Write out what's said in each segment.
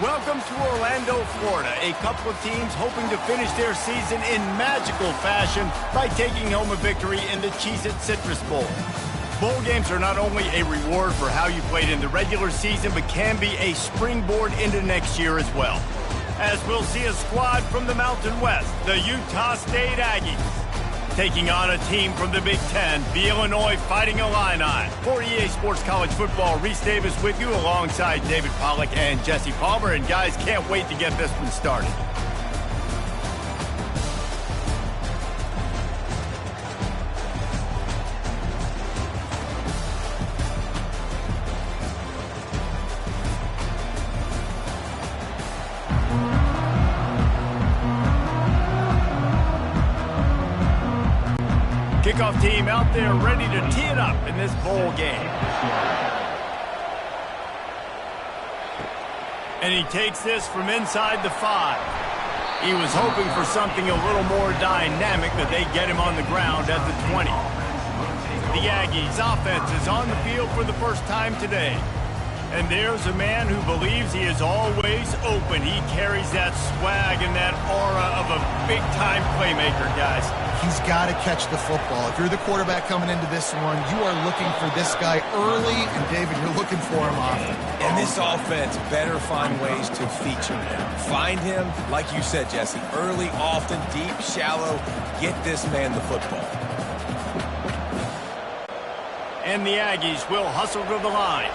Welcome to Orlando, Florida. A couple of teams hoping to finish their season in magical fashion by taking home a victory in the Cheez Citrus Bowl. Bowl games are not only a reward for how you played in the regular season, but can be a springboard into next year as well. As we'll see a squad from the Mountain West, the Utah State Aggies, taking on a team from the Big Ten, the Illinois Fighting Illini. For EA Sports College Football, Reese Davis with you alongside David Pollack and Jesse Palmer. And guys, can't wait to get this one started. Kickoff team out there ready to tee it up in this bowl game. And he takes this from inside the 5. He was hoping for something a little more dynamic, but they get him on the ground at the 20. The Aggies offense is on the field for the first time today. And there's a man who believes he is always open. He carries that swag and that aura of a big-time playmaker, guys. He's got to catch the football. If you're the quarterback coming into this one, you are looking for this guy early, and David, you're looking for him often. And this offense better find ways to feature him. Find him, like you said, Jesse, early, often, deep, shallow. Get this man the football. And the Aggies will hustle to the line.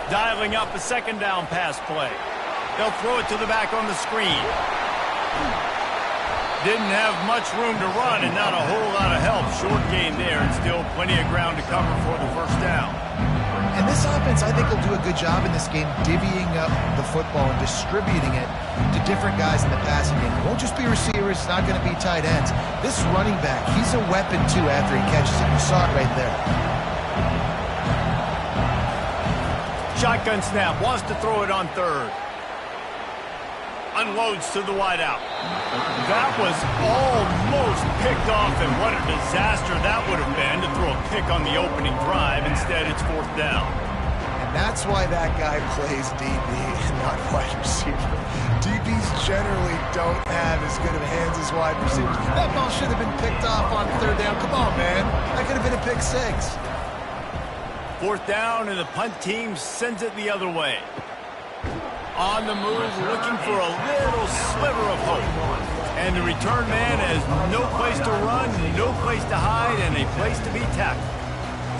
Dialing up a second down pass play. They'll throw it to the back on the screen. Didn't have much room to run and not a whole lot of help. Short gain there and still plenty of ground to cover for the first down. And this offense, I think, will do a good job in this game divvying up the football and distributing it to different guys in the passing game. It won't just be receivers. It's not going to be tight ends. This running back, he's a weapon, too, after he catches it. You saw it right there. Shotgun snap, wants to throw it on third. Unloads to the wideout. That was almost picked off, and what a disaster that would have been to throw a pick on the opening drive. Instead, it's fourth down. And that's why that guy plays DB and not wide receiver. DBs generally don't have as good of hands as wide receivers. That ball should have been picked off on third down. Come on, man. That could have been a pick 6. Fourth down, and the punt team sends it the other way. On the move, looking for a little sliver of hope. And the return man has no place to run, no place to hide, and a place to be tackled.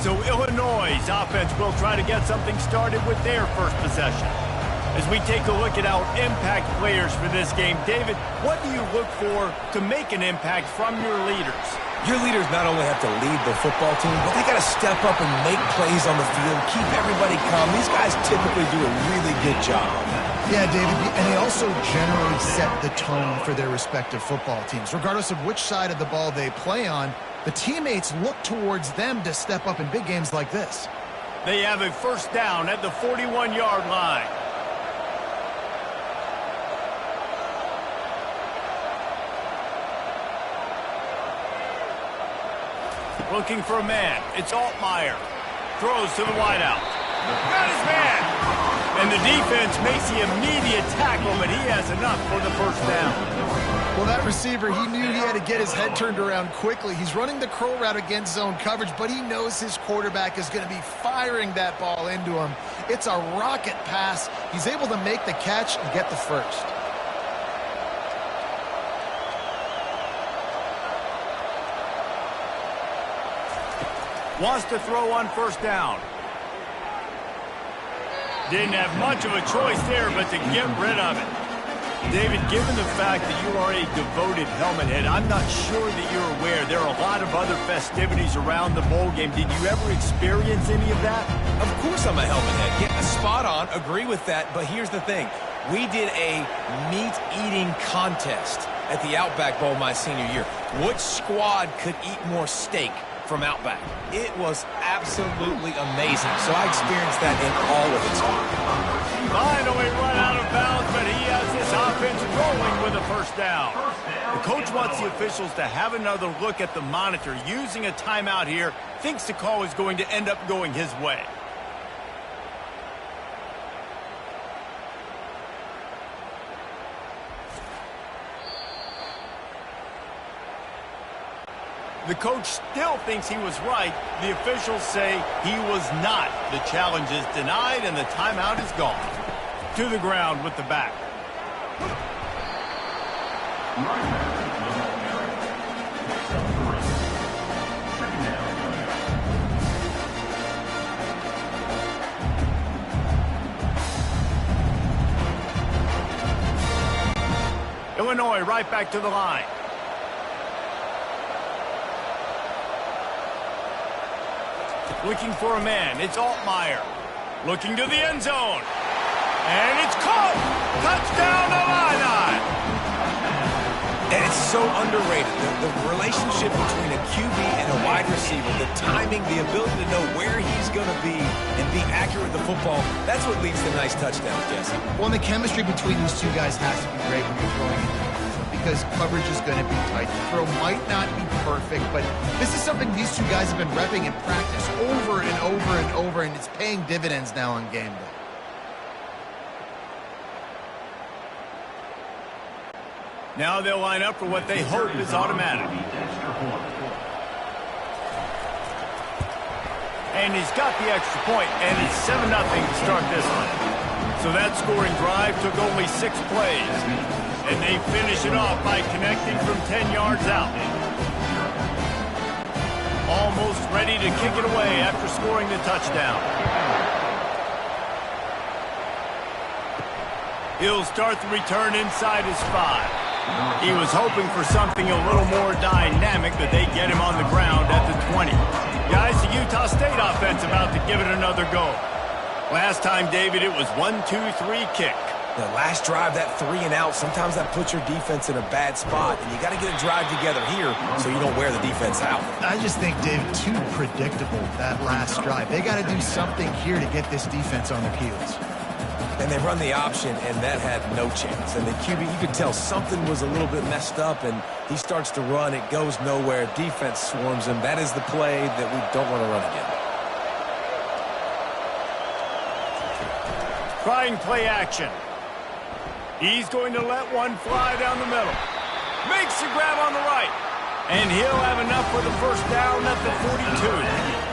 So Illinois' offense will try to get something started with their first possession. As we take a look at our impact players for this game, David, what do you look for to make an impact from your leaders? Your leaders not only have to lead the football team, but they got to step up and make plays on the field, keep everybody calm. These guys typically do a really good job. Yeah, David, and they also generally set the tone for their respective football teams. Regardless of which side of the ball they play on, the teammates look towards them to step up in big games like this. They have a first down at the 41-yard line. Looking for a man. It's Altmaier. Throws to the wideout. Got his man. And the defense makes the immediate tackle, but he has enough for the first down. Well, that receiver, he knew he had to get his head turned around quickly. He's running the curl route against zone coverage, but he knows his quarterback is going to be firing that ball into him. It's a rocket pass. He's able to make the catch and get the first. Wants to throw on first down. Didn't have much of a choice there, but to get rid of it. David, given the fact that you are a devoted helmet head, I'm not sure that you're aware there are a lot of other festivities around the bowl game. Did you ever experience any of that? Of course I'm a helmet head. Yeah, spot on. Agree with that. But here's the thing. We did a meat-eating contest at the Outback Bowl my senior year. Which squad could eat more steak from Outback? It was absolutely amazing. So I experienced that in all of its form. Finally run out of bounds, but he has this offense rolling with a first down. The coach wants the officials to have another look at the monitor. Using a timeout here, thinks the call is going to end up going his way. The coach still thinks he was right. The officials say he was not. The challenge is denied, and the timeout is gone. To the ground with the back. Illinois right back to the line. Looking for a man. It's Altmaier. Looking to the end zone. And it's caught. Touchdown, Illini. And it's so underrated. The relationship between a QB and a wide receiver, the timing, the ability to know where he's going to be and be accurate with the football, that's what leads to nice touchdowns, Jesse. Well, and the chemistry between these two guys has to be great when you're throwing it, because coverage is going to be tight. The throw might not be perfect, but this is something these two guys have been repping in practice over and over and over, and it's paying dividends now on game day. Now they'll line up for what they hope is automatic. And he's got the extra point, and it's 7-0 to start this one. So that scoring drive took only 6 plays. And they finish it off by connecting from 10 yards out. Almost ready to kick it away after scoring the touchdown. He'll start the return inside his 5. He was hoping for something a little more dynamic, but they get him on the ground at the 20. Guys, the Utah State offense about to give it another go. Last time, David, it was 1-2-3 kick. The last drive, that 3 and out, sometimes that puts your defense in a bad spot, and you got to get a drive together here so you don't wear the defense out. I just think, David, too predictable, that last drive. They got to do something here to get this defense on their heels. And they run the option, and that had no chance. And the QB, you could tell something was a little bit messed up, and he starts to run. It goes nowhere. Defense swarms him. That is the play that we don't want to run again. Trying play action. He's going to let one fly down the middle. Makes the grab on the right. And he'll have enough for the first down at the 42.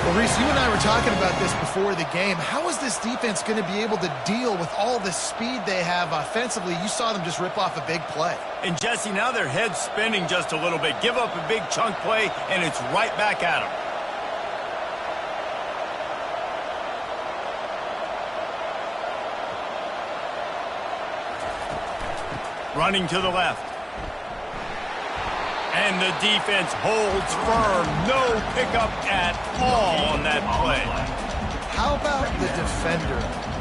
Well, Reese, you and I were talking about this before the game. How is this defense going to be able to deal with all the speed they have offensively? You saw them just rip off a big play. And, Jesse, now their head's spinning just a little bit. Give up a big chunk play, and it's right back at them. Running to the left. And the defense holds firm. No pickup at all on that play. How about the defender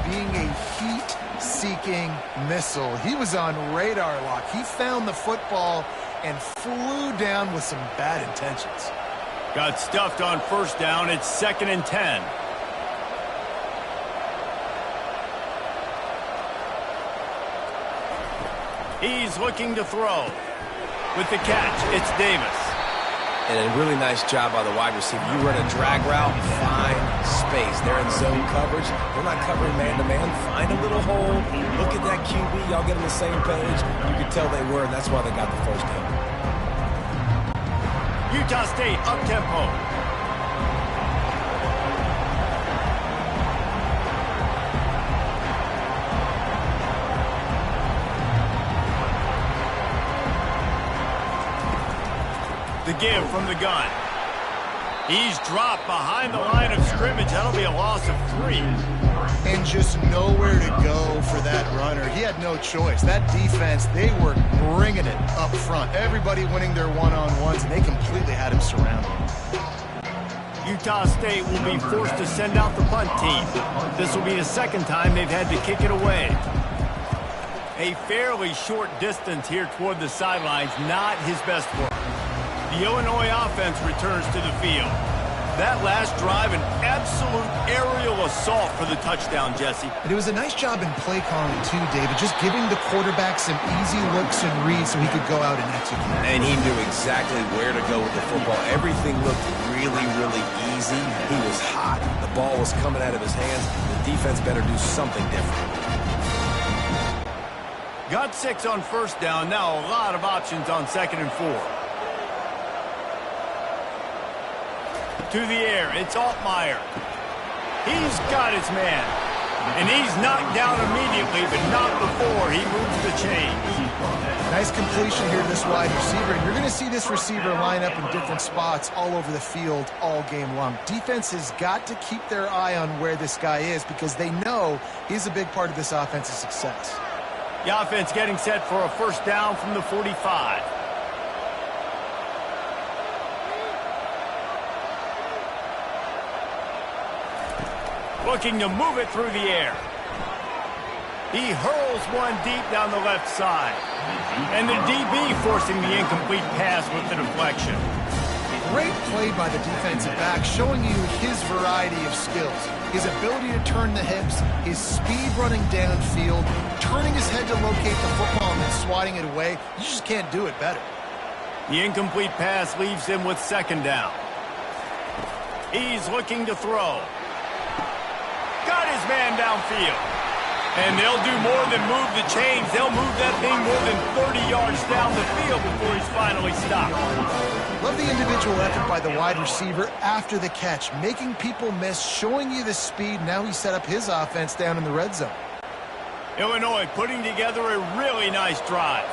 being a heat-seeking missile? He was on radar lock. He found the football and flew down with some bad intentions. Got stuffed on first down. It's 2nd and 10. He's looking to throw. With the catch, it's Davis. And a really nice job by the wide receiver. You run a drag route, find space. They're in zone coverage. They're not covering man-to-man. Find a little hole. Look at that QB. Y'all get on the same page. You can tell they were, and that's why they got the first down. Utah State up-tempo. The give from the gun. He's dropped behind the line of scrimmage. That'll be a loss of 3. And just nowhere to go for that runner. He had no choice. That defense, they were bringing it up front. Everybody winning their one-on-ones, and they completely had him surrounded. Utah State will be forced to send out the punt team. This will be the second time they've had to kick it away. A fairly short distance here toward the sidelines, not his best work. The Illinois offense returns to the field. That last drive, an absolute aerial assault for the touchdown, Jesse. And it was a nice job in play calling too, David, just giving the quarterback some easy looks and reads so he could go out and execute. And he knew exactly where to go with the football. Everything looked really, really easy. He was hot. The ball was coming out of his hands. The defense better do something different. Got 6 on first down. Now a lot of options on 2nd and 4. To the air, it's Altmaier. He's got his man. And he's knocked down immediately, but not before he moves the chains. Nice completion here to this wide receiver. And you're going to see this receiver line up in different spots all over the field all game long. Defense has got to keep their eye on where this guy is because they know he's a big part of this offense's success. The offense getting set for a first down from the 45. Looking to move it through the air. He hurls one deep down the left side. And the DB forcing the incomplete pass with the deflection. Great play by the defensive back, showing you his variety of skills. His ability to turn the hips, his speed running downfield, turning his head to locate the football and then swatting it away. You just can't do it better. The incomplete pass leaves him with 2nd down. He's looking to throw. Got his man downfield. And they'll do more than move the chains. They'll move that thing more than 30 yards down the field before he's finally stopped. Love the individual effort by the wide receiver after the catch, making people miss, showing you the speed. Now he set up his offense down in the red zone. Illinois putting together a really nice drive.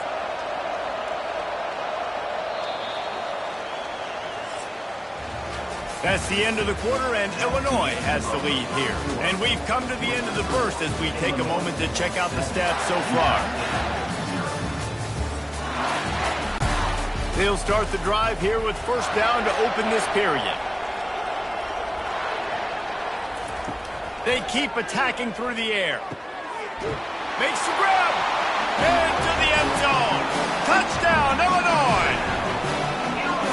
That's the end of the quarter, and Illinois has the lead here. And we've come to the end of the first as we take a moment to check out the stats so far. They'll start the drive here with first down to open this period. They keep attacking through the air. Makes the grab. Into the end zone. Touchdown, Illinois.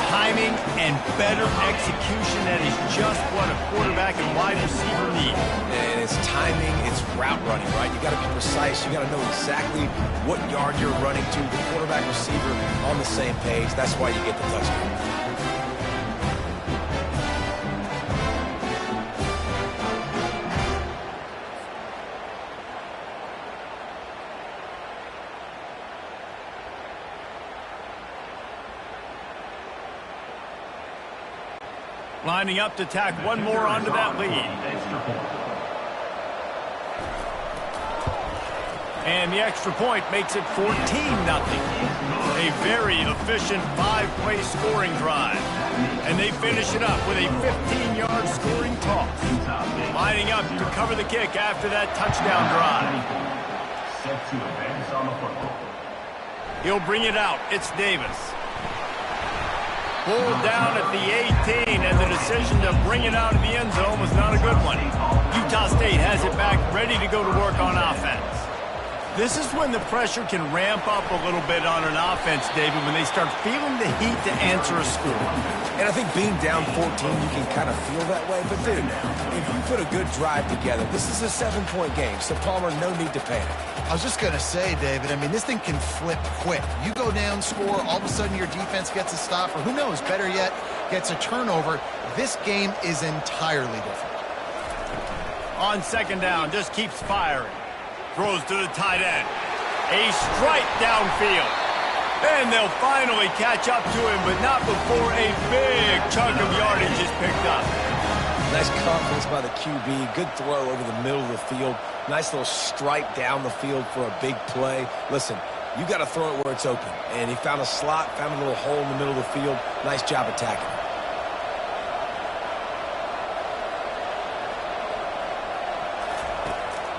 Timing and better execution, that is just what a quarterback and wide receiver need. And it's timing, it's route running, right? You got to be precise. You got to know exactly what yard you're running to. The quarterback receiver on the same page. That's why you get the touchdown. Lining up to tack one more onto that lead. And the extra point makes it 14-0. A very efficient 5-play scoring drive. And they finish it up with a 15-yard scoring toss. Lining up to cover the kick after that touchdown drive. Set to advance on the football. He'll bring it out. It's Davis. Pulled down at the 18, and the decision to bring it out of the end zone was not a good one. Utah State has it back, ready to go to work on offense. This is when the pressure can ramp up a little bit on an offense, David, when they start feeling the heat to answer a score. And I think being down 14, you can kind of feel that way. But, dude, if you put a good drive together, this is a 7-point game, so Palmer, no need to panic. I was just going to say, David, I mean, this thing can flip quick. You go down, score, all of a sudden your defense gets a stop, or who knows, better yet, gets a turnover. This game is entirely different. On 2nd down, just keeps firing. Throws to the tight end. A strike downfield. And they'll finally catch up to him, but not before a big chunk of yardage is picked up. Nice confidence by the QB. Good throw over the middle of the field. Nice little strike down the field for a big play. Listen, you got to throw it where it's open. And he found a slot, found a little hole in the middle of the field. Nice job attacking it.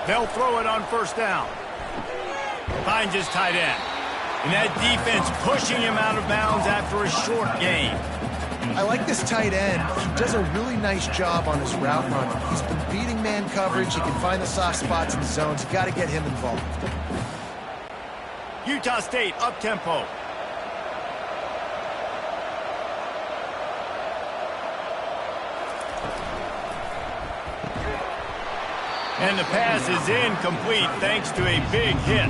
They'll throw it on first down. Finds his tight end. And that defense pushing him out of bounds after a short gain. I like this tight end. He does a really nice job on his route running. He's been beating man coverage. He can find the soft spots in the zones. You got to get him involved. Utah State up-tempo. And the pass is incomplete thanks to a big hit.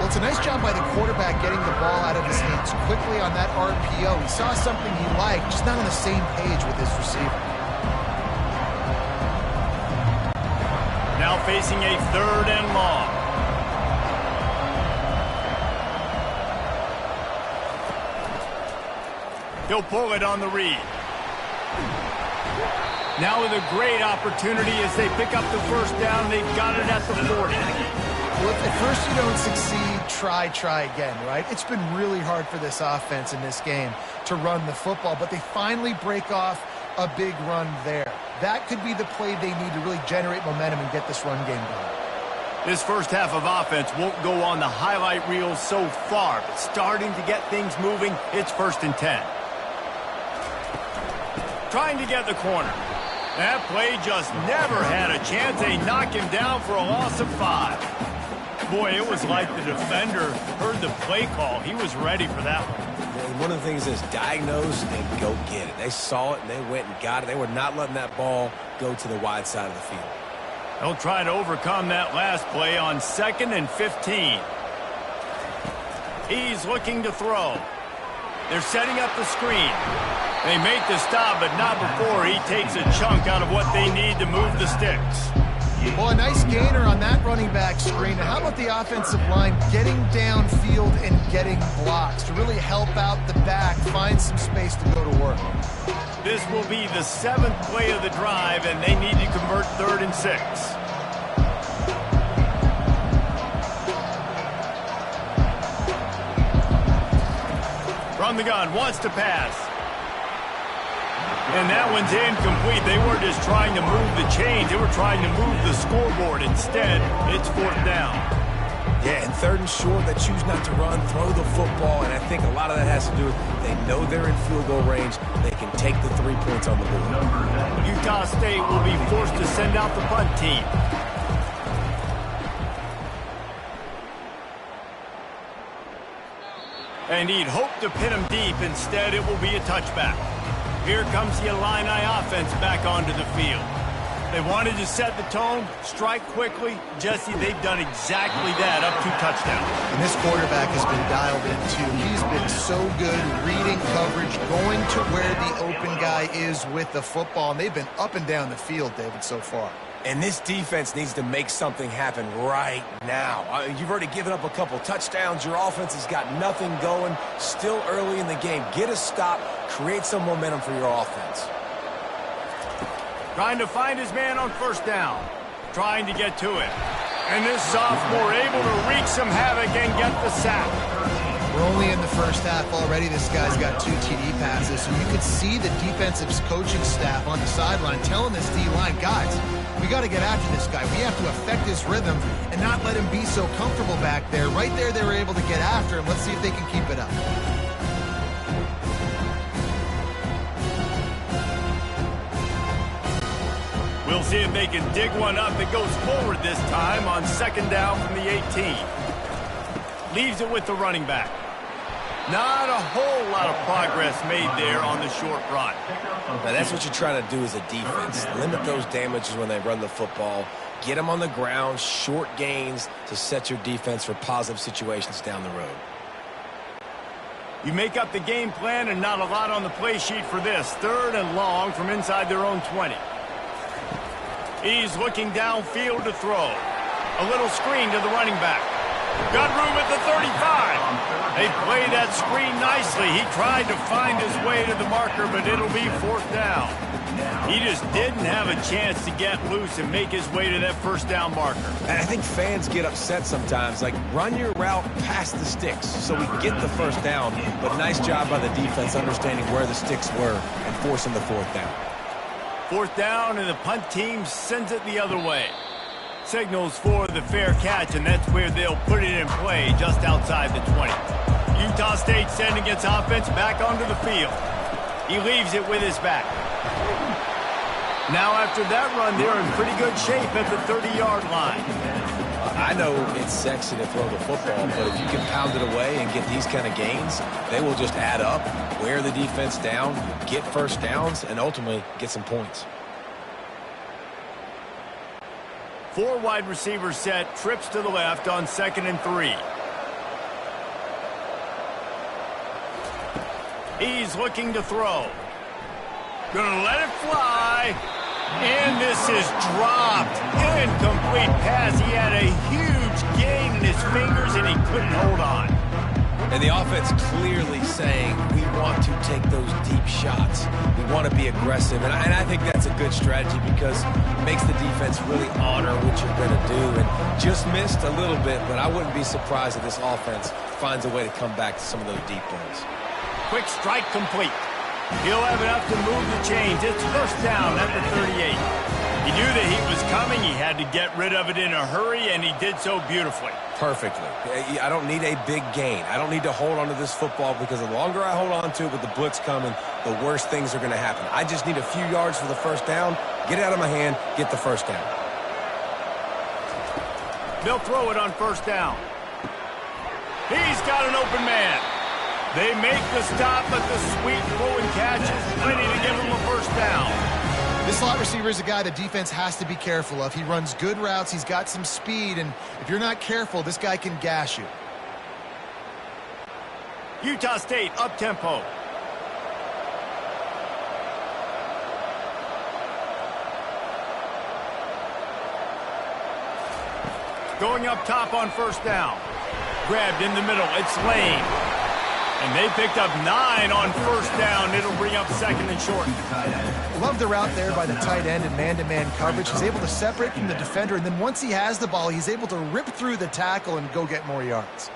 Well, it's a nice job by the quarterback getting the ball out of his hands quickly on that RPO. He saw something he liked, just not on the same page with his receiver. Now facing a 3rd and long. He'll pull it on the read. Now with a great opportunity as they pick up the first down. They've got it at the 40. Well, if at first you don't succeed, try again, right? It's been really hard for this offense in this game to run the football, but they finally break off a big run there. That could be the play they need to really generate momentum and get this run game going. This first half of offense won't go on the highlight reel so far, but starting to get things moving, it's 1st and 10. Trying to get the corner. That play just never had a chance. They knock him down for a loss of 5. Boy, it was like the defender heard the play call. He was ready for that one. One of the things is diagnose and go get it. They saw it and they went and got it. They were not letting that ball go to the wide side of the field. They'll try to overcome that last play on 2nd and 15. He's looking to throw. They're setting up the screen. They make the stop, but not before he takes a chunk out of what they need to move the sticks. Well, a nice gainer on that running back screen. Now, how about the offensive line getting downfield and getting blocks to really help out the back, find some space to go to work? This will be the 7th play of the drive, and they need to convert 3rd and 6. From the gun, wants to pass. And that one's incomplete. They weren't just trying to move the chains. They were trying to move the scoreboard. Instead, it's 4th down. Yeah, and 3rd and short, they choose not to run, throw the football, and I think a lot of that has to do with they know they're in field goal range. They can take the 3 points on the board. Utah State will be forced to send out the punt team. And he'd hope to pin him deep. Instead, it will be a touchback. Here comes the Illini offense back onto the field. They wanted to set the tone, strike quickly. Jesse, they've done exactly that, up 2 touchdowns. And this quarterback has been dialed in, too. He's been so good reading coverage, going to where the open guy is with the football. And they've been up and down the field, David, so far. And this defense needs to make something happen right now. You've already given up a couple touchdowns. Your offense has got nothing going. Still early in the game. Get a stop. Create some momentum for your offense. Trying to find his man on 1st down. Trying to get to it. And this sophomore able to wreak some havoc and get the sack. We're only in the first half already. This guy's got 2 TD passes. So you could see the defensive coaching staff on the sideline telling this D-line, guys, we got to get after this guy. We have to affect his rhythm and not let him be so comfortable back there. Right there, they were able to get after him. Let's see if they can keep it up. We'll see if they can dig one up. It goes forward this time on 2nd down from the 18. Leaves it with the running back. Not a whole lot of progress made there on the short run. Now that's what you're trying to do as a defense. Limit those damages when they run the football. Get them on the ground, short gains to set your defense for positive situations down the road. You make up the game plan and not a lot on the play sheet for this. 3rd and long from inside their own 20. He's looking downfield to throw. A little screen to the running back. Got room at the 35. They play that screen nicely. He tried to find his way to the marker, but it'll be 4th down. He just didn't have a chance to get loose and make his way to that 1st down marker. And I think fans get upset sometimes. Like, run your route past the sticks so we get the 1st down. But nice job by the defense understanding where the sticks were and forcing the 4th down. 4th down, and the punt team sends it the other way. Signals for the fair catch, and that's where they'll put it in play, just outside the 20. Utah State sending its offense back onto the field. He leaves it with his back. Now after that run, they're in pretty good shape at the 30-yard line. I know it's sexy to throw the football, but if you can pound it away and get these kind of gains, they will just add up, wear the defense down, get 1st downs, and ultimately get some points. Four wide receivers set, trips to the left on 2nd and 3. He's looking to throw. Gonna let it fly. And this is dropped. Incomplete pass. He had a huge gain in his fingers, and he couldn't hold on. And the offense clearly saying, we want to take those deep shots. We want to be aggressive. And I think that's a good strategy because it makes the defense really honor what you're going to do. And just missed a little bit, but I wouldn't be surprised if this offense finds a way to come back to some of those deep balls. Quick strike complete. He'll have enough to move the chains. It's first down at the 38. He knew the heat was coming. He had to get rid of it in a hurry, and he did so beautifully. Perfectly. I don't need a big gain. I don't need to hold on to this football because the longer I hold on to it with the blitz coming, the worse things are going to happen. I just need a few yards for the first down, get it out of my hand, get the first down. They'll throw it on first down. He's got an open man. They make the stop, but the sweet throw and catch is plenty to give him a first down. This slot receiver is a guy the defense has to be careful of. He runs good routes. He's got some speed, and if you're not careful, this guy can gash you. Utah State up-tempo. Going up top on first down. Grabbed in the middle. It's Lane. And they picked up 9 on first down. It'll bring up 2nd and short. Love the route there by the tight end in man-to-man coverage. He's able to separate from the defender, and then once he has the ball, he's able to rip through the tackle and go get more yards.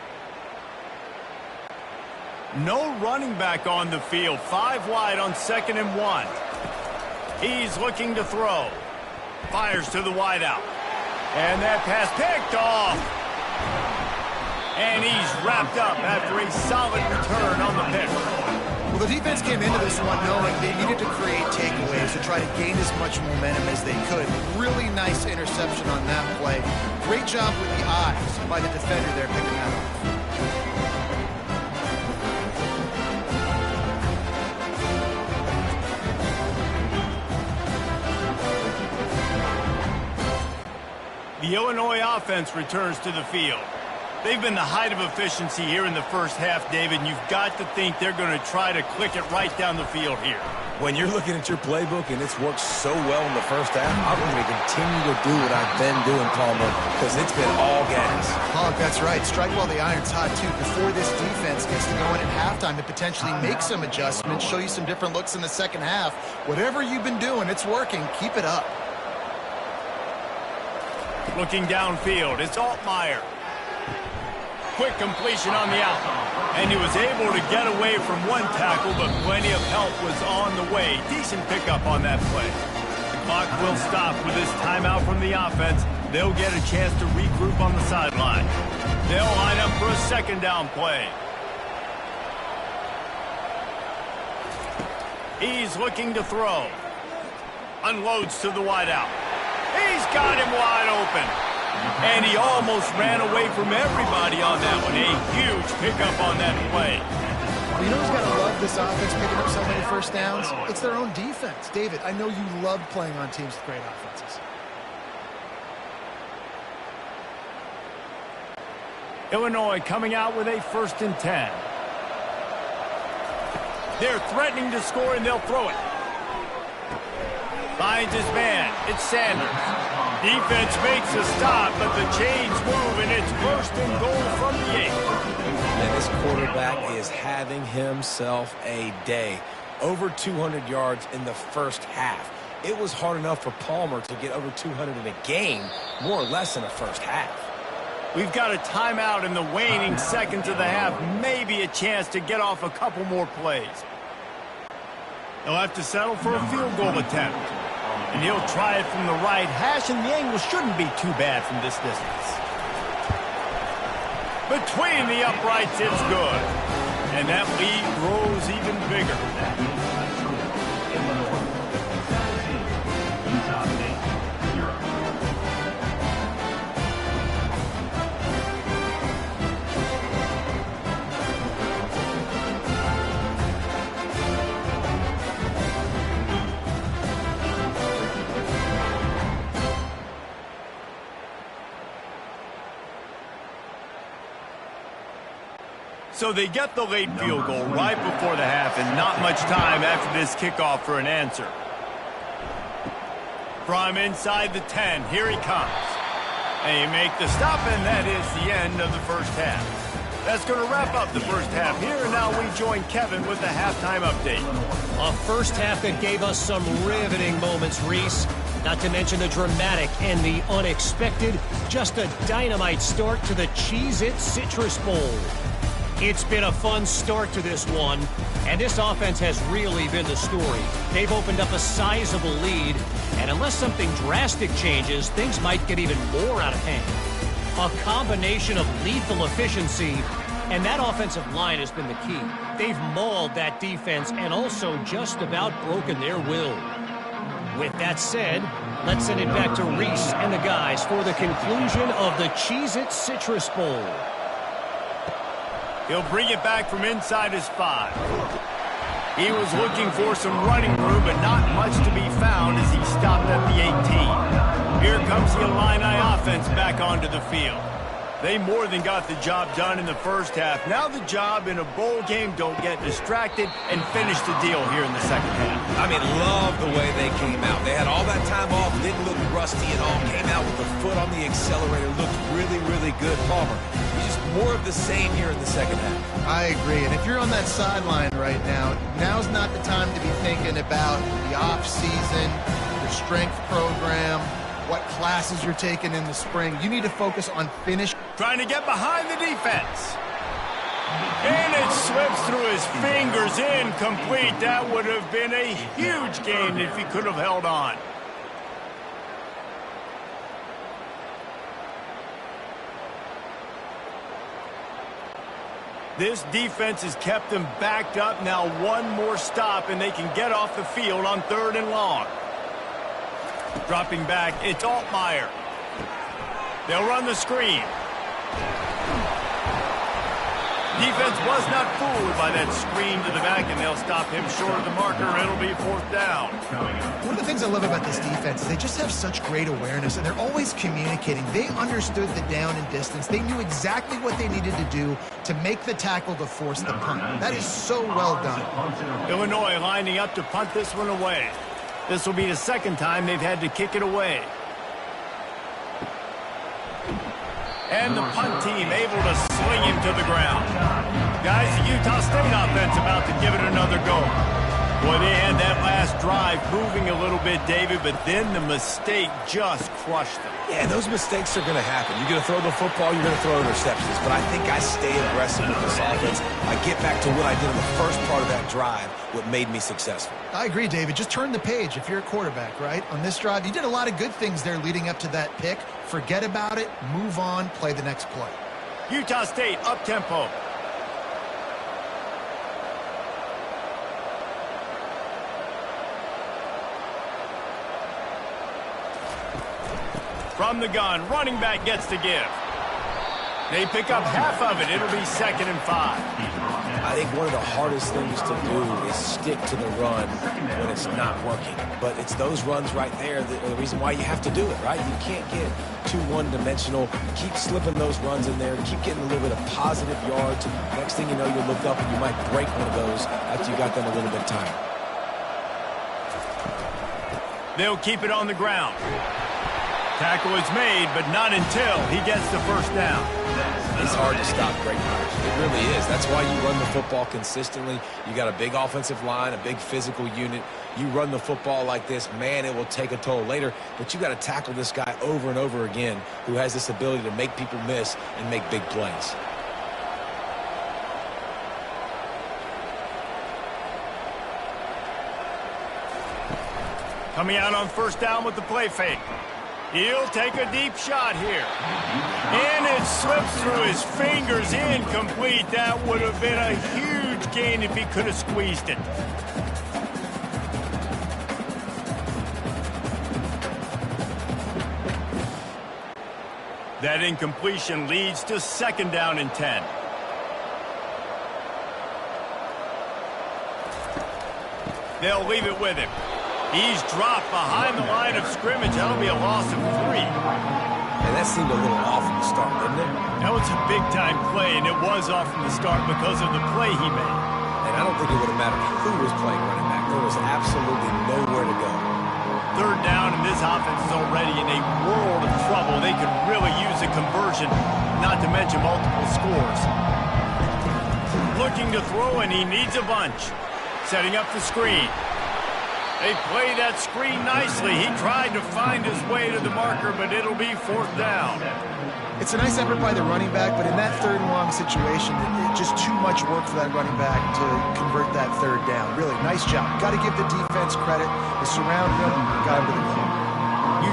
No running back on the field. 5 wide on 2nd and 1. He's looking to throw. Fires to the wideout. And that pass picked off. And he's wrapped up after a solid return on the pick. Well, the defense came into this one knowing they needed to create takeaways to try to gain as much momentum as they could. Really nice interception on that play. Great job with the eyes by the defender there picking that up. The Illinois offense returns to the field. They've been the height of efficiency here in the first half, David, and you've got to think they're going to try to click it right down the field here. When you're looking at your playbook and it's worked so well in the first half, I'm going to continue to do what I've been doing, Palmer, because it's been all gas. Hog, that's right. Strike while the iron's hot, too. Before this defense gets to go in at halftime to potentially make some adjustments, show you some different looks in the second half. Whatever you've been doing, it's working. Keep it up. Looking downfield, it's Altmaier. Quick completion on the out. And he was able to get away from one tackle, but plenty of help was on the way. Decent pickup on that play. The clock will stop with this timeout from the offense. They'll get a chance to regroup on the sideline. They'll line up for a second down play. He's looking to throw. Unloads to the wideout. He's got him wide open. And he almost ran away from everybody on that one. A huge pickup on that play. Well, you know who's got to love this offense picking up so many first downs? It's their own defense. David, I know you love playing on teams with great offenses. Illinois coming out with a 1st and 10. They're threatening to score, and they'll throw it. Finds his man. It's Sanders. Defense makes a stop, but the chains move, and it's 1st and goal from the 8. And this quarterback is having himself a day. Over 200 yards in the first half. It was hard enough for Palmer to get over 200 in a game, more or less in the first half. We've got a timeout in the waning seconds of the half. Maybe a chance to get off a couple more plays. They'll have to settle for a field goal attempt. And he'll try it from the right hash, and the angle shouldn't be too bad from this distance. Between the uprights, it's good. And that lead grows even bigger. So they get the late field goal right before the half and not much time after this kickoff for an answer. From inside the 10, here he comes. They make the stop, and that is the end of the first half. That's going to wrap up the first half here. Now we join Kevin with the halftime update. A first half that gave us some riveting moments, Reese. Not to mention the dramatic and the unexpected. Just a dynamite start to the Cheez-It Citrus Bowl. It's been a fun start to this one, and this offense has really been the story. They've opened up a sizable lead, and unless something drastic changes, things might get even more out of hand. A combination of lethal efficiency, and that offensive line has been the key. They've mauled that defense and also just about broken their will. With that said, let's send it back to Reese and the guys for the conclusion of the Cheez-It Citrus Bowl. He'll bring it back from inside his 5. He was looking for some running room, but not much to be found as he stopped at the 18. Here comes the Illini offense back onto the field. They more than got the job done in the first half. Now the job in a bowl game, don't get distracted and finish the deal here in the second half. I mean, love the way they came out. They had all that time off, didn't look rusty at all, came out with the foot on the accelerator, looked really, really good. Palmer, just more of the same here in the second half. I agree, and if you're on that sideline right now, now's not the time to be thinking about the off-season, the strength program, what classes you're taking in the spring. You need to focus on finish. Trying to get behind the defense. And it slips through his fingers, incomplete. That would have been a huge gain if he could have held on. This defense has kept them backed up. Now one more stop, and they can get off the field on 3rd and long. Dropping back, it's Altmaier. They'll run the screen. Defense was not fooled by that screen to the back, and they'll stop him short of the marker. It'll be 4th down. One of the things I love about this defense is they just have such great awareness, and they're always communicating. They understood the down and distance. They knew exactly what they needed to do to make the tackle to force the punt. That is so well done. Illinois lining up to punt this one away. This will be the second time they've had to kick it away. And the punt team able to sling him to the ground. Guys, the Utah State offense about to give it another go. Boy, they had that last drive moving a little bit, David, but then the mistake just crushed them. Yeah, those mistakes are going to happen. You're going to throw the football, you're going to throw interceptions. But I think I stay aggressive with this offense. I get back to what I did in the first part of that drive, what made me successful. I agree, David. Just turn the page if you're a quarterback, right? On this drive, you did a lot of good things there leading up to that pick. Forget about it, move on, play the next play. Utah State up-tempo. From the gun, running back gets to give. They pick up half of it. It'll be 2nd and 5. I think one of the hardest things to do is stick to the run when it's not working. But it's those runs right there that are the reason why you have to do it, right? You can't get too one-dimensional. Keep slipping those runs in there. Keep getting a little bit of positive yards. Next thing you know, you look up and you might break one of those after you got them a little bit of time. They'll keep it on the ground. Tackle is made, but not until he gets the first down. It's hard to stop great runners. It really is. That's why you run the football consistently. You got a big offensive line, a big physical unit. You run the football like this, man, it will take a toll later. But you got to tackle this guy over and over again who has this ability to make people miss and make big plays. Coming out on 1st down with the play fake. He'll take a deep shot here. And it slips through his fingers, incomplete. That would have been a huge gain if he could have squeezed it. That incompletion leads to 2nd down and 10. They'll leave it with him. He's dropped behind the line of scrimmage. That'll be a loss of 3. And that seemed a little off from the start, didn't it? That was a big-time play, and it was off from the start because of the play he made. And I don't think it would have mattered who was playing running back. There was absolutely nowhere to go. Third down, and this offense is already in a world of trouble. They could really use a conversion, not to mention multiple scores. Looking to throw, and he needs a bunch. Setting up the screen. They play that screen nicely. He tried to find his way to the marker, but it'll be fourth down. It's a nice effort by the running back, but in that third and long situation, just too much work for that running back to convert that third down. Really, nice job. Got to give the defense credit. They surrounded him, got him to the goal.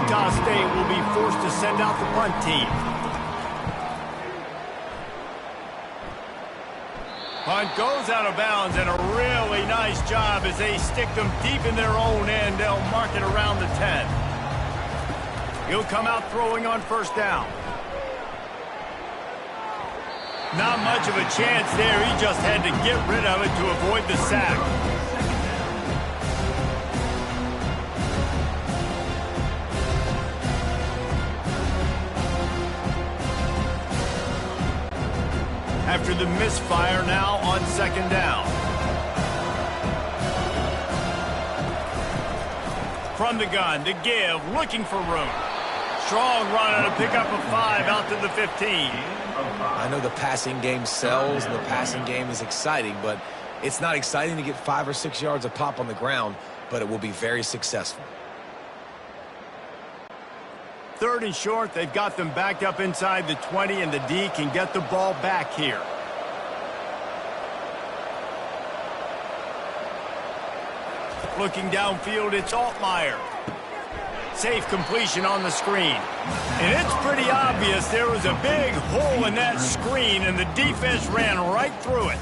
Utah State will be forced to send out the punt team. Punt goes out of bounds, and a really nice job as they stick them deep in their own end. They'll mark it around the 10. He'll come out throwing on first down. Not much of a chance there. He just had to get rid of it to avoid the sack. After the misfire, now on second down. From the gun, to give, looking for room. Strong run to pick up a 5 out to the 15. I know the passing game sells and the passing game is exciting, but it's not exciting to get 5 or 6 yards of pop on the ground, but it will be very successful. Third and short, they've got them backed up inside the 20, and the D can get the ball back here. Looking downfield, it's Altmaier. Safe completion on the screen. And it's pretty obvious there was a big hole in that screen, and the defense ran right through it.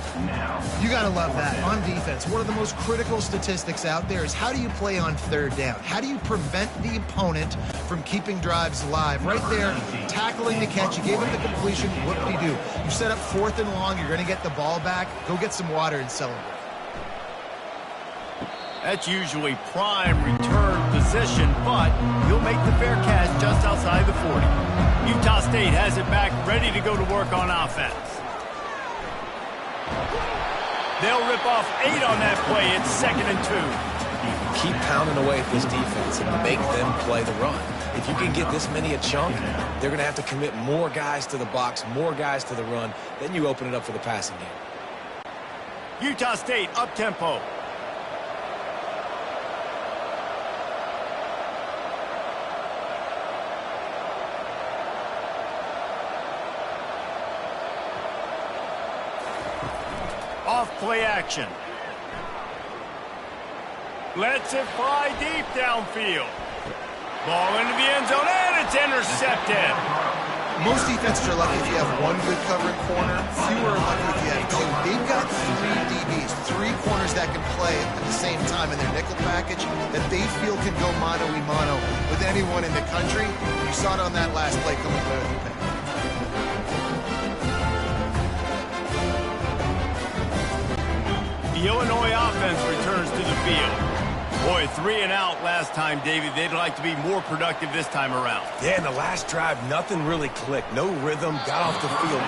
You got to love that. On defense, one of the most critical statistics out there is how do you play on third down? How do you prevent the opponent from keeping drives alive? Right there, tackling the catch. You gave him the completion. What did he do? You set up fourth and long. You're going to get the ball back. Go get some water and celebrate. That's usually prime return position, but he'll make the fair catch just outside the 40. Utah State has it back, ready to go to work on offense. They'll rip off 8 on that play. It's 2nd and 2. Keep pounding away at this defense and make them play the run. If you can get this many a chunk, they're going to have to commit more guys to the box, more guys to the run. Then you open it up for the passing game. Utah State up-tempo. Off play action. Lets it fly deep downfield. Ball into the end zone, and it's intercepted. Most defenses are lucky if you have one good covering corner. Fewer are lucky if you have 2. They've got 3 DBs, 3 corners that can play at the same time in their nickel package that they feel can go mano-a-mano with anyone in the country. You saw it on that last play coming through the pick. The Illinois offense returns to the field. Boy, 3 and out last time, David. They'd like to be more productive this time around. Yeah, in the last drive, nothing really clicked. No rhythm, got off the field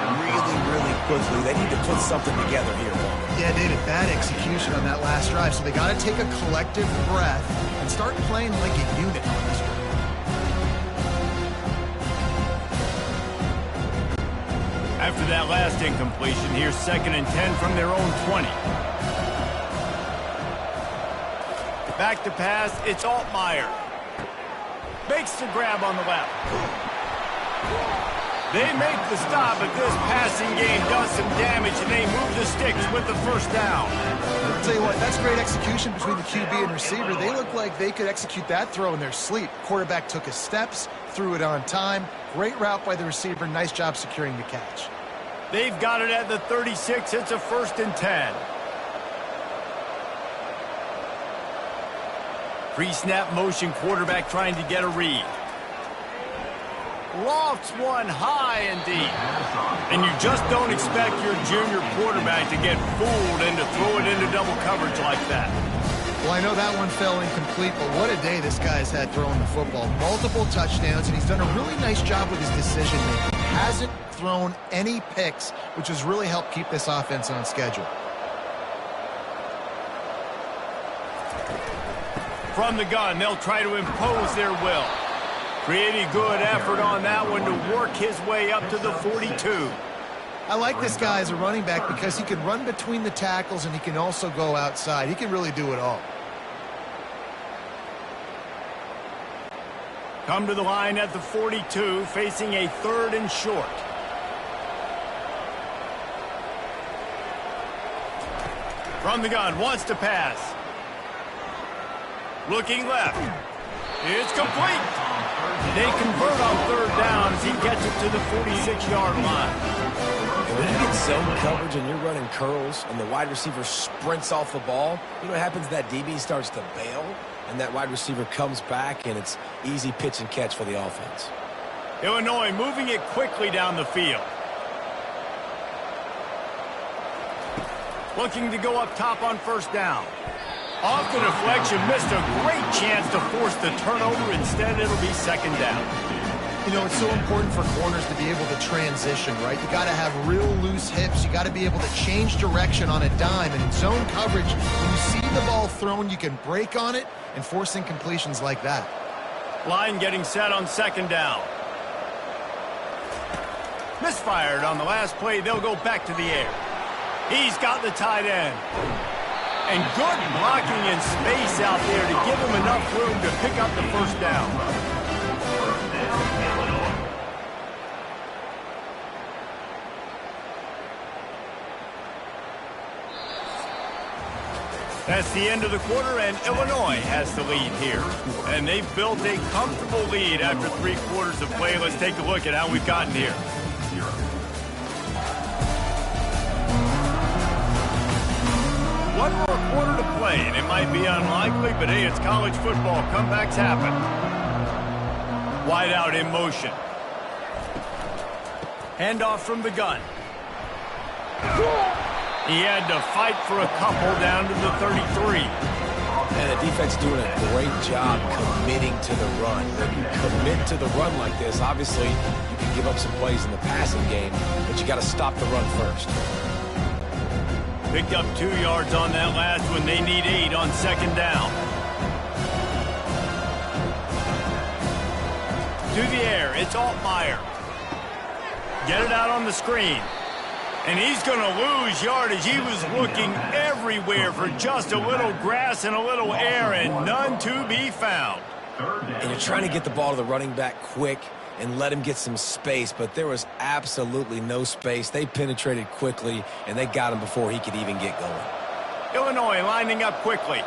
really quickly. They need to put something together here. Yeah, David, bad execution on that last drive. So they got to take a collective breath and start playing like a unit on this drive. After that last incompletion, here's 2nd and 10 from their own 20. Back to pass, it's Altmaier. Makes the grab on the left. They make the stop, but this passing game does some damage, and they move the sticks with the first down. I'll tell you what, that's great execution between the QB and receiver. They look like they could execute that throw in their sleep. Quarterback took his steps, threw it on time. Great route by the receiver. Nice job securing the catch. They've got it at the 36. It's a 1st and 10. Pre-snap motion, quarterback trying to get a read. Lofts one high and deep. And you just don't expect your junior quarterback to get fooled and to throw it into double coverage like that. Well, I know that one fell incomplete, but what a day this guy has had throwing the football. Multiple touchdowns, and he's done a really nice job with his decision-making. Hasn't thrown any picks, which has really helped keep this offense on schedule. From the gun, they'll try to impose their will. Pretty good effort on that one to work his way up to the 42. I like this guy as a running back because he can run between the tackles and he can also go outside. He can really do it all. Come to the line at the 42, facing a 3rd and short. From the gun, wants to pass. Looking left. It's complete. They convert on 3rd down as he gets it to the 46-yard line. And when you get zone coverage and you're running curls and the wide receiver sprints off the ball, you know what happens? That DB starts to bail, and that wide receiver comes back, and it's easy pitch and catch for the offense. Illinois moving it quickly down the field. Looking to go up top on 1st down. Off the deflection, missed a great chance to force the turnover. Instead, it'll be 2nd down. You know, it's so important for corners to be able to transition, right? You got to have real loose hips. You got to be able to change direction on a dime. And in zone coverage, when you see the ball thrown, you can break on it and force incompletions like that. Line getting set on 2nd down. Misfired on the last play. They'll go back to the air. He's got the tight end. And good blocking in space out there to give him enough room to pick up the 1st down. That's the end of the quarter, and Illinois has the lead here. And they've built a comfortable lead after 3 quarters of play. Let's take a look at how we've gotten here. One more quarter to play, and it might be unlikely, but hey, it's college football. Comebacks happen. Wide out in motion. Handoff from the gun. He had to fight for a couple down to the 33. And the defense doing a great job committing to the run. When you commit to the run like this, obviously you can give up some plays in the passing game, but you got to stop the run first. Picked up 2 yards on that last one. They need 8 on 2nd down. To the air, it's Altmaier. Get it out on the screen. And he's going to lose yardage. He was looking everywhere for just a little grass and a little air, and none to be found. And you're trying to get the ball to the running back quick and let him get some space, but there was absolutely no space. They penetrated quickly, and they got him before he could even get going. Illinois lining up quickly.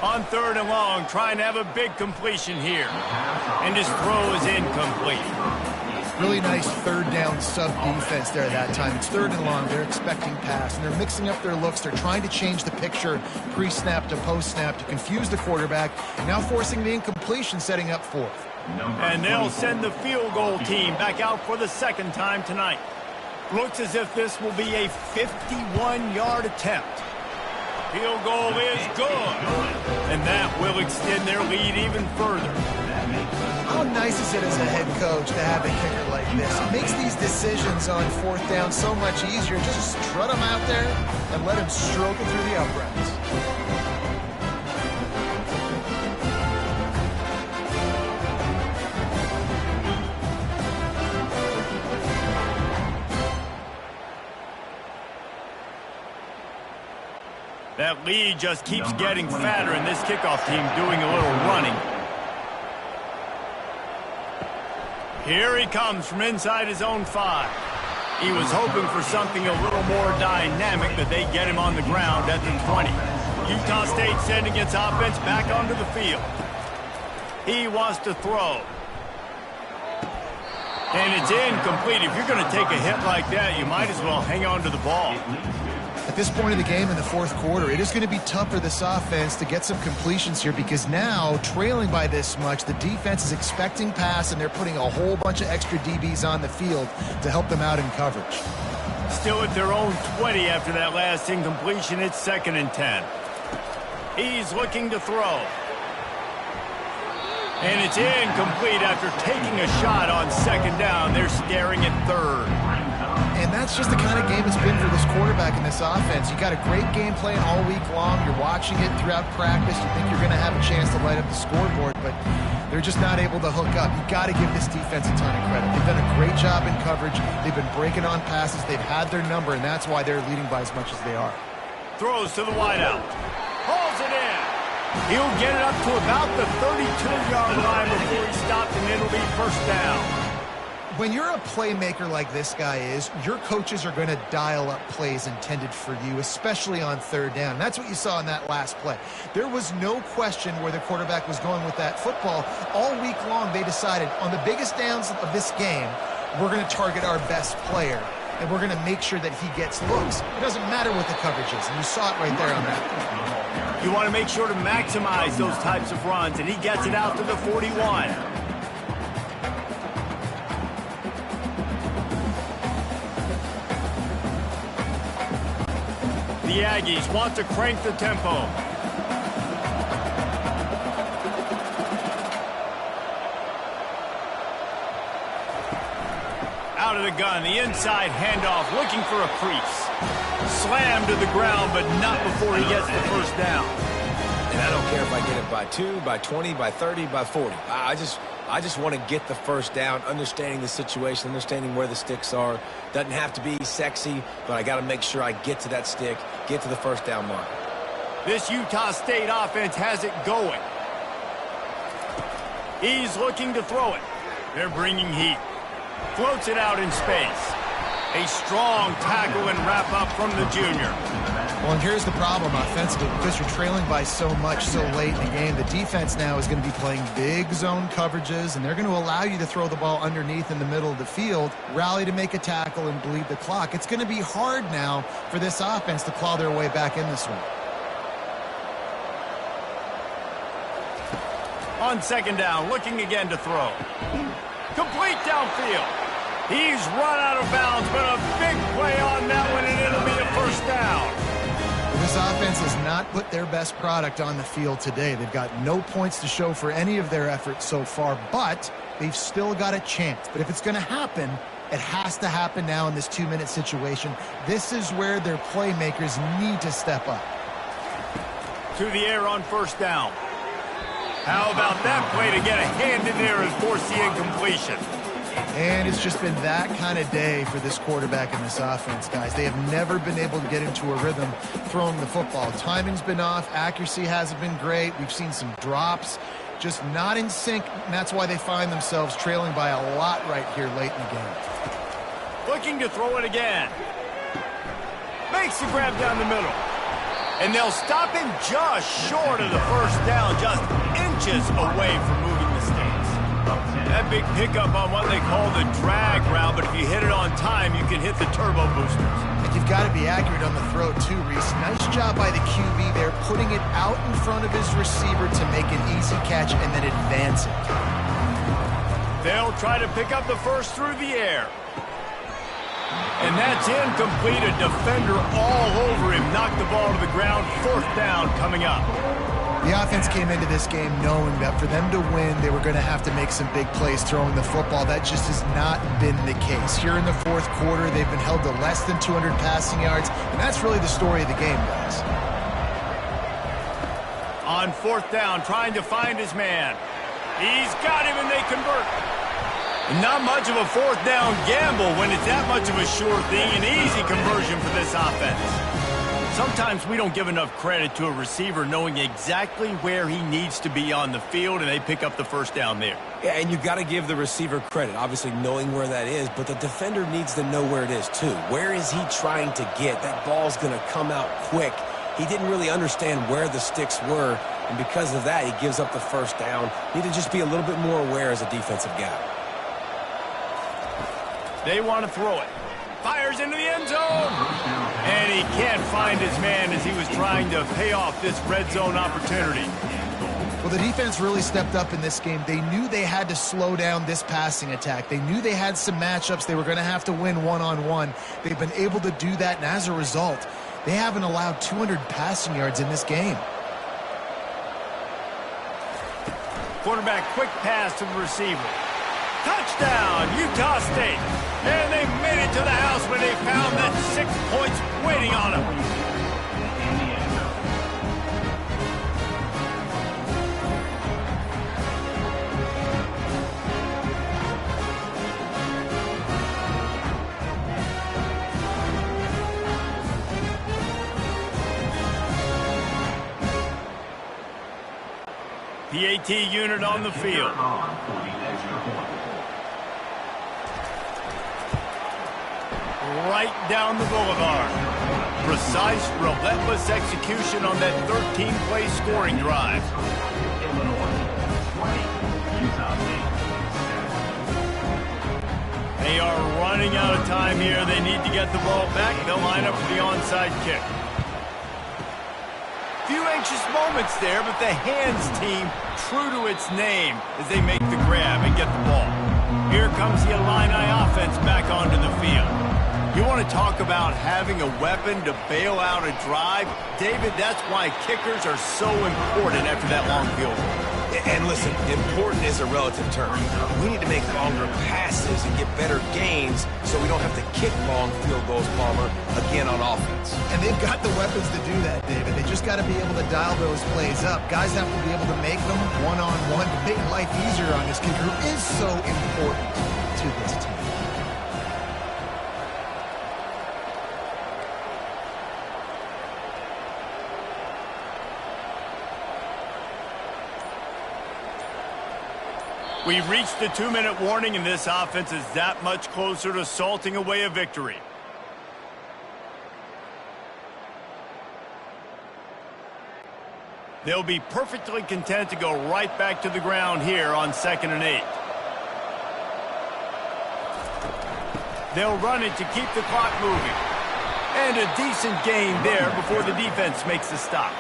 On 3rd and long, trying to have a big completion here. And his throw is incomplete. Really nice 3rd down sub-defense there that time. It's 3rd and long. They're expecting pass, and they're mixing up their looks. They're trying to change the picture pre-snap to post-snap to confuse the quarterback, and now forcing the incompletion, setting up 4th. And they'll send the field goal team back out for the 2nd time tonight. Looks as if this will be a 51-yard attempt. Field goal is good. And that will extend their lead even further. How nice is it as a head coach to have a kicker like this? It makes these decisions on 4th down so much easier. Just strut him out there and let him stroke it through the uprights. That lead just keeps getting fatter, and this kickoff team doing a little running. Here he comes from inside his own 5. He was hoping for something a little more dynamic, but they get him on the ground at the 20. Utah State sending its offense back onto the field. He wants to throw. And it's incomplete. If you're going to take a hit like that, you might as well hang on to the ball. At this point of the game in the 4th quarter, it is going to be tough for this offense to get some completions here because now, trailing by this much, the defense is expecting pass, and they're putting a whole bunch of extra DBs on the field to help them out in coverage. Still at their own 20 after that last incompletion. It's 2nd and 10. He's looking to throw. And it's incomplete after taking a shot on 2nd down. They're staring at 3rd. And that's just the kind of game it's been for this quarterback in this offense. You got a great game plan all week long. You're watching it throughout practice. You think you're going to have a chance to light up the scoreboard, but they're just not able to hook up. You got to give this defense a ton of credit. They've done a great job in coverage. They've been breaking on passes. They've had their number, and that's why they're leading by as much as they are. Throws to the wideout. Hauls it in. He'll get it up to about the 32-yard line before he stopped, and it'll be 1st down. When you're a playmaker like this guy is, your coaches are going to dial up plays intended for you, especially on 3rd down. That's what you saw in that last play. There was no question where the quarterback was going with that football. All week long, they decided on the biggest downs of this game, we're going to target our best player, and we're going to make sure that he gets looks. It doesn't matter what the coverage is, and you saw it right there on that. You want to make sure to maximize those types of runs, and he gets it out to the 41. The Aggies want to crank the tempo. Out of the gun, the inside handoff, looking for a crease. Slammed to the ground, but not before he gets the 1st down. And I don't care if I get it by 2, by 20, by 30, by 40. I just want to get the 1st down, understanding the situation, understanding where the sticks are. Doesn't have to be sexy, but I got to make sure I get to that stick, get to the 1st down mark. This Utah State offense has it going. He's looking to throw it. They're bringing heat. Floats it out in space. A strong tackle and wrap up from the junior. Well, and here's the problem offensively. Because you're trailing by so much so late in the game, the defense now is going to be playing big zone coverages, and they're going to allow you to throw the ball underneath in the middle of the field, rally to make a tackle, and bleed the clock. It's going to be hard now for this offense to claw their way back in this one. On 2nd down, looking again to throw. Complete downfield. He's run out of bounds, but a big play on that one, and it'll be a 1st down. This offense has not put their best product on the field today. They've got no points to show for any of their efforts so far, but they've still got a chance. But if it's going to happen, it has to happen now in this 2-minute situation. This is where their playmakers need to step up. To the air on 1st down. How about that play to get a hand in there and force the incompletion? And it's just been that kind of day for this quarterback and this offense, guys. They have never been able to get into a rhythm throwing the football. Timing's been off. Accuracy hasn't been great. We've seen some drops, just not in sync, and that's why they find themselves trailing by a lot right here late in the game. Looking to throw it again. Makes the grab down the middle. And they'll stop him just short of the 1st down, just inches away from moving the stakes. That big pickup on what they call the drag route, but if you hit it on time, you can hit the turbo boosters. And you've got to be accurate on the throw too, Reese. Nice job by the QB there, putting it out in front of his receiver to make an easy catch and then advance it. They'll try to pick up the 1st through the air. And that's incomplete. A defender all over him. Knocked the ball to the ground. 4th down coming up. The offense came into this game knowing that for them to win, they were going to have to make some big plays throwing the football. That just has not been the case. Here in the 4th quarter, they've been held to less than 200 passing yards, and that's really the story of the game, guys. On 4th down, trying to find his man. He's got him, and they convert. Not much of a 4th down gamble when it's that much of a sure thing. An easy conversion for this offense. Sometimes we don't give enough credit to a receiver knowing exactly where he needs to be on the field, and they pick up the 1st down there. Yeah, and you got to give the receiver credit, obviously knowing where that is, but the defender needs to know where it is too. Where is he trying to get? That ball's going to come out quick. He didn't really understand where the sticks were, and because of that, he gives up the 1st down. Need to just be a little bit more aware as a defensive guy. They want to throw it. Fires into the end zone. And he can't find his man as he was trying to pay off this red zone opportunity. Well, the defense really stepped up in this game. They knew they had to slow down this passing attack. They knew they had some matchups they were going to have to win one-on-one. They've been able to do that, and as a result, they haven't allowed 200 passing yards in this game. Quarterback quick pass to the receiver. Touchdown, Utah State. And they made it to the house when they found that 6 points waiting on them. PAT unit on the field. Right down the boulevard. Precise, relentless execution on that 13-play scoring drive. They are running out of time here. They need to get the ball back. They'll line up for the onside kick. Few anxious moments there, but the hands team true to its name as they make the grab and get the ball. Here comes the Illini offense back onto the field. You want to talk about having a weapon to bail out a drive? David, that's why kickers are so important after that long field goal. And listen, important is a relative term. We need to make longer passes and get better gains so we don't have to kick long field goals, Palmer, again on offense. And they've got the weapons to do that, David. They just got to be able to dial those plays up. Guys have to be able to make them one-on-one to make life easier on this kicker who is so important to this team. We've reached the 2-minute warning, and this offense is that much closer to salting away a victory. They'll be perfectly content to go right back to the ground here on 2nd and 8. They'll run it to keep the clock moving. And a decent gain there before the defense makes the stop.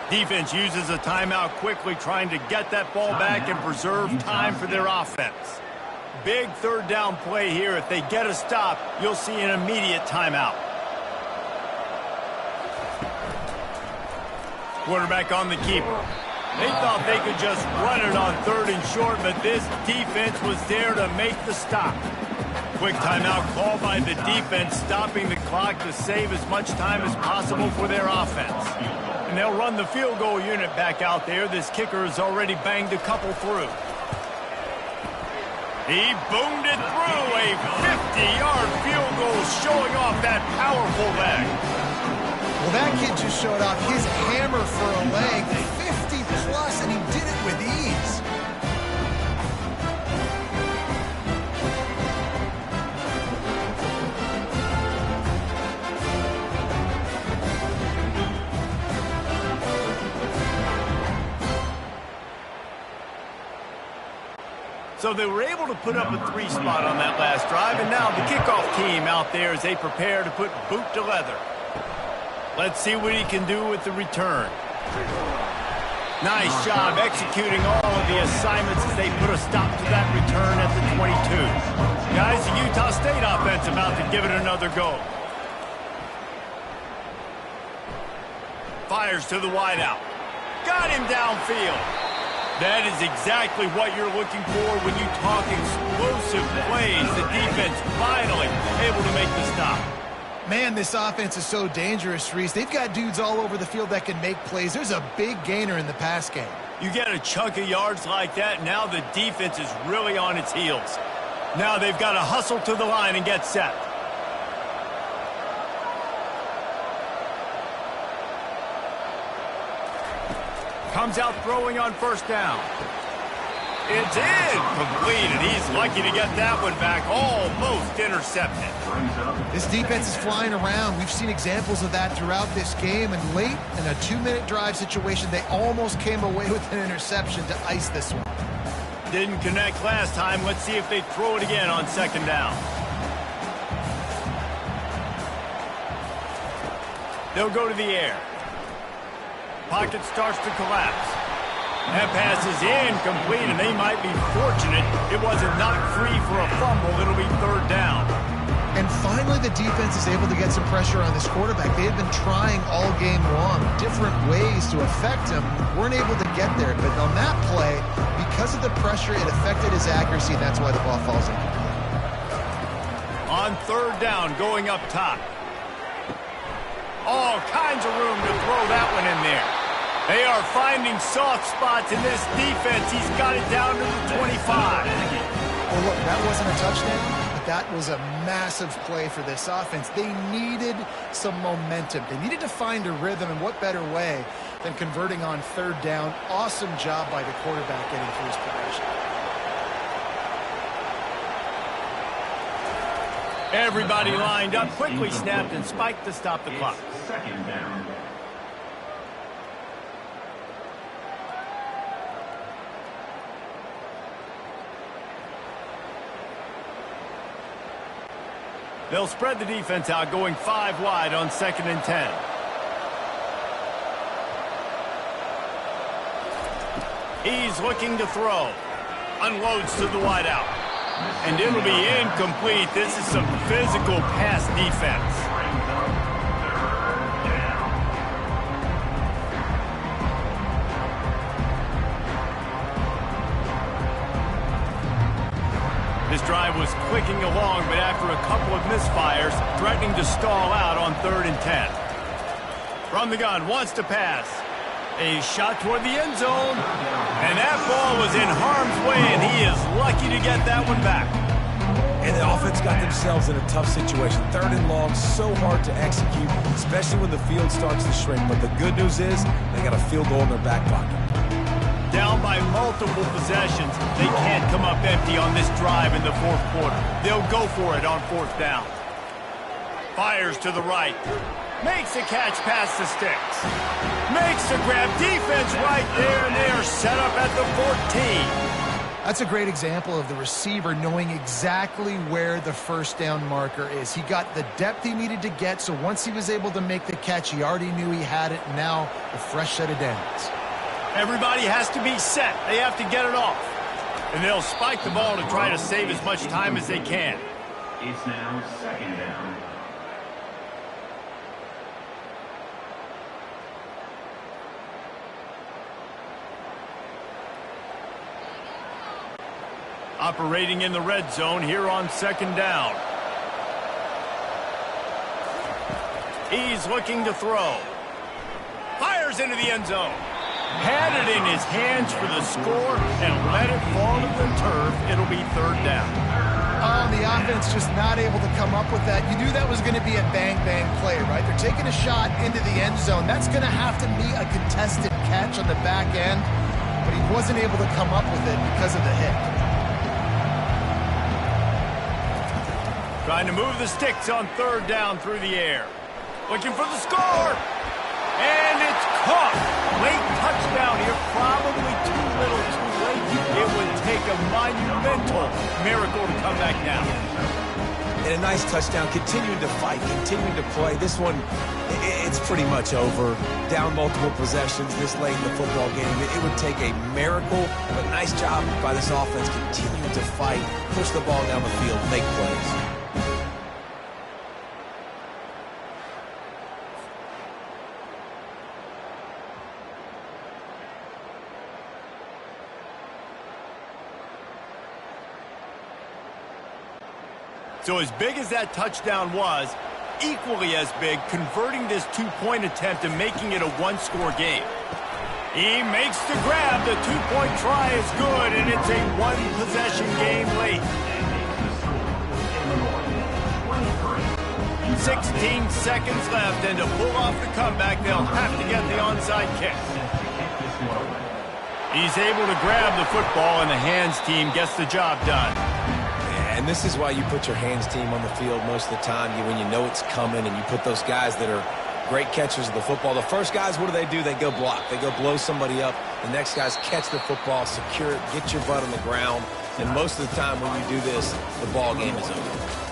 Defense uses a timeout quickly, trying to get that ball back and preserve time for their offense. Big 3rd down play here. If they get a stop, you'll see an immediate timeout. Quarterback on the keeper. They thought they could just run it on 3rd and short, but this defense was there to make the stop. Quick timeout call by the defense, stopping the clock to save as much time as possible for their offense. And they'll run the field goal unit back out there. This kicker has already banged a couple through. He boomed it through. A 50-yard field goal showing off that powerful leg. Well, that kid just showed off his hammer for a leg, 50-plus, and he did it with ease. So they were able to put up a 3 spot on that last drive, and now the kickoff team out there as they prepare to put boot to leather. Let's see what he can do with the return. Nice job executing all of the assignments as they put a stop to that return at the 22. Guys, the Utah State offense about to give it another go. Fires to the wideout. Got him downfield. That is exactly what you're looking for when you talk explosive plays. The defense finally able to make the stop. Man, this offense is so dangerous, Reese. They've got dudes all over the field that can make plays. There's a big gainer in the pass game. You get a chunk of yards like that, now the defense is really on its heels. Now they've got to hustle to the line and get set. Comes out throwing on 1st down. It's incomplete, and he's lucky to get that one back, almost intercepted. This defense is flying around. We've seen examples of that throughout this game, and late in a 2-minute drive situation, they almost came away with an interception to ice this one. Didn't connect last time. Let's see if they throw it again on 2nd down. They'll go to the air. Pocket starts to collapse. That pass is incomplete, and they might be fortunate it wasn't knocked free for a fumble. It'll be third down. And finally, the defense is able to get some pressure on this quarterback. They had been trying all game long, different ways to affect him. Weren't able to get there. But on that play, because of the pressure, it affected his accuracy, and that's why the ball falls incomplete. On third down, going up top. All kinds of room to throw that one in there. They are finding soft spots in this defense. He's got it down to the 25. Well, look, that wasn't a touchdown. That was a massive play for this offense. They needed some momentum. They needed to find a rhythm, and what better way than converting on third down. Awesome job by the quarterback getting through his progression. Everybody lined up, quickly snapped and spiked to stop the clock. Second down. They'll spread the defense out, going 5 wide on 2nd and 10. He's looking to throw. Unloads to the wide out. And it'll be incomplete. This is some physical pass defense. This drive was clicking along, but after a couple of misfires, threatening to stall out on 3rd and 10. From the gun, wants to pass. A shot toward the end zone. And that ball was in harm's way, and he is lucky to get that one back. And the offense got themselves in a tough situation. 3rd and long, so hard to execute, especially when the field starts to shrink. But the good news is they got a field goal in their back pocket. Down by multiple possessions, they can't come up empty on this drive in the 4th quarter. They'll go for it on 4th down. Fires to the right. Makes a catch past the sticks. Makes the grab. Defense right there, and they are set up at the 14. That's a great example of the receiver knowing exactly where the first down marker is. He got the depth he needed to get, so once he was able to make the catch, he already knew he had it, and now a fresh set of downs. Everybody has to be set. They have to get it off. And they'll spike the ball to try to save as much time as they can. It's now 2nd down. Operating in the red zone here on 2nd down. He's looking to throw. Fires into the end zone. Had it in his hands for the score and let it fall to the turf. It'll be 3rd down. The offense just not able to come up with that. You knew that was going to be a bang-bang play, right? They're taking a shot into the end zone. That's going to have to be a contested catch on the back end, but he wasn't able to come up with it because of the hit. Trying to move the sticks on 3rd down through the air. Looking for the score. And it's caught. Late touchdown here. Probably too little too late. It would take a monumental miracle to come back now. And a nice touchdown. Continuing to fight. Continuing to play. This one, it's pretty much over. Down multiple possessions this late in the football game. It would take a miracle. But nice job by this offense. Continuing to fight. Push the ball down the field. Make plays. So as big as that touchdown was, equally as big, converting this 2-point attempt and making it a 1-score game. He makes the grab. The 2-point try is good, and it's a 1-possession game late. 16 seconds left, and to pull off the comeback, they'll have to get the onside kick. He's able to grab the football, and the hands team gets the job done. And this is why you put your hands team on the field most of the time, when you know it's coming, and you put those guys that are great catchers of the football. The first guys, what do? They go block. They go blow somebody up. The next guys catch the football, secure it, get your butt on the ground. And most of the time when you do this, the ball game is over.